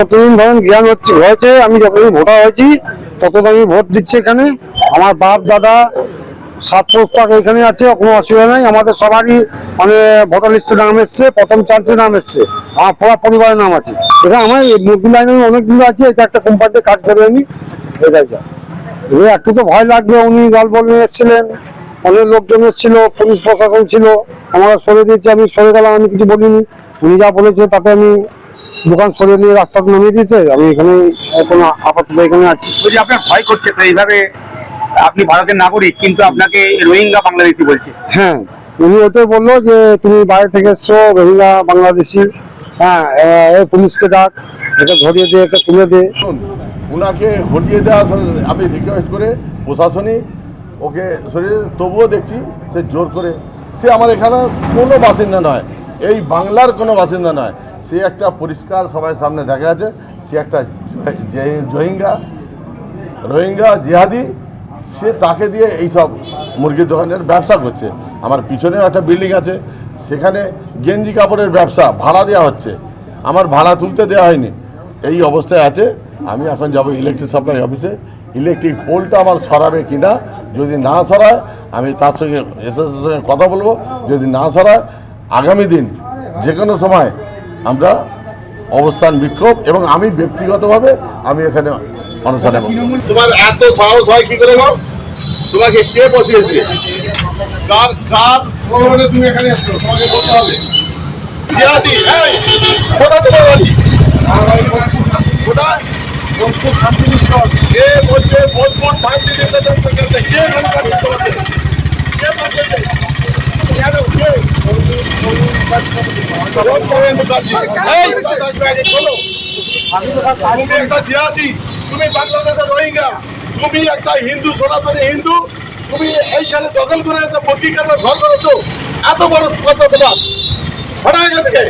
যতদিন ধরেন জ্ঞান হয়েছে, আমি যতদিন ভোটার হয়েছি ততদিন আমি ভোট দিচ্ছি এখানে। আমার বাপ দাদা 7 প্রস্তাব এখানে আছে, কোনো অসুবিধা নাই। আমাদের সবারই মানে ভোটার লিস্টে নাম এসছে, প্রথম চান্সে নাম এসছে, আমার পুরো পরিবারের নাম আছে এখানে। আমার মুরগি লাইনে অনেকগুলো আছে, এটা একটা কোম্পানিতে কাজ করে আমি একটু তো ভয় লাগবে। উনি দল বলে এসেছিলেন, অনেক লোকজন এসেছিল, পুলিশ প্রশাসন ছিল, আমরা সরে দিয়েছি, আমি সরে গেলাম, আমি কিছু বলিনি। উনি যা বলেছে তাতে আমি দোকান সরিয়ে নিয়ে রাস্তাতে নামিয়ে দিয়েছে। আমি এখানে এখন আপাতত এখানে আছি। যদি আপনার ভয় করছে তো এইভাবে, আপনি ভারতের নাগরিক কিন্তু আপনাকে রোহিঙ্গা বাংলাদেশি বলছে। হ্যাঁ, উনি ওটাই বললো যে তুমি বাইরে থেকে এসছো, রোহিঙ্গা বাংলাদেশি। হ্যাঁ, পুলিশকে ডাক, এটা ধরিয়ে দে, এটা তুলে দে। ওনাকে হটিয়ে দেওয়া, আমি রিকোয়েস্ট করে প্রশাসনিক ওকে সরিয়ে, তবুও দেখছি সে জোর করে। সে আমার এখানে কোনো বাসিন্দা নয়, এই বাংলার কোনো বাসিন্দা নয়। সে একটা পরিষ্কার সবাই সামনে দেখা আছে, সে একটা রোহিঙ্গা জিহাদি। সে তাকে দিয়ে এইসব মুরগির দোকানের ব্যবসা করছে। আমার পিছনেও একটা বিল্ডিং আছে, সেখানে গেঞ্জি কাপড়ের ব্যবসা ভাড়া দেওয়া হচ্ছে, আমার ভাড়া তুলতে দেওয়া হয়নি। এই অবস্থায় আছে। আমি এখন যাব ইলেকট্রিক সাপ্লাই অফিসে, ইলেকট্রিক পোলটা আমার সরাবে কিনা। যদি না সরায় আমি তার সঙ্গে এসএসের সঙ্গে কথা বলবো। যদি না সরায় আগামী দিন যে কোনো সময় আমরা অবস্থান বিক্ষোভ, এবং আমি ব্যক্তিগতভাবে আমি এখানে অনশনে। তোমার এত সাহস হয় কি করে নাও? তোমাকে কে বসিয়েছে? কার কার প্রলোভনে তুমি এখানে এসছো? তোমাকে বলতে হবে। জিহাদি, এই কোথা তোমার বাড়ি? কোথায়? বোলপুর শান্তি নিকেতন। কে বলছে বোলপুর শান্তি নিকেতন থেকে? কে বলছে তোমাকে? কে বলছে? কেন কে? তুমি একটা জিহাদি, তুমি বাংলাদেশের রোহিঙ্গা, তুমি একটা হিন্দু, সনাতনী হিন্দু, তুমি এইখানে দখল করে এসে মুরগি কাটার ঘর করেছো। এত বড় স্পর্ধা তোমার, হঠাৎ থেকে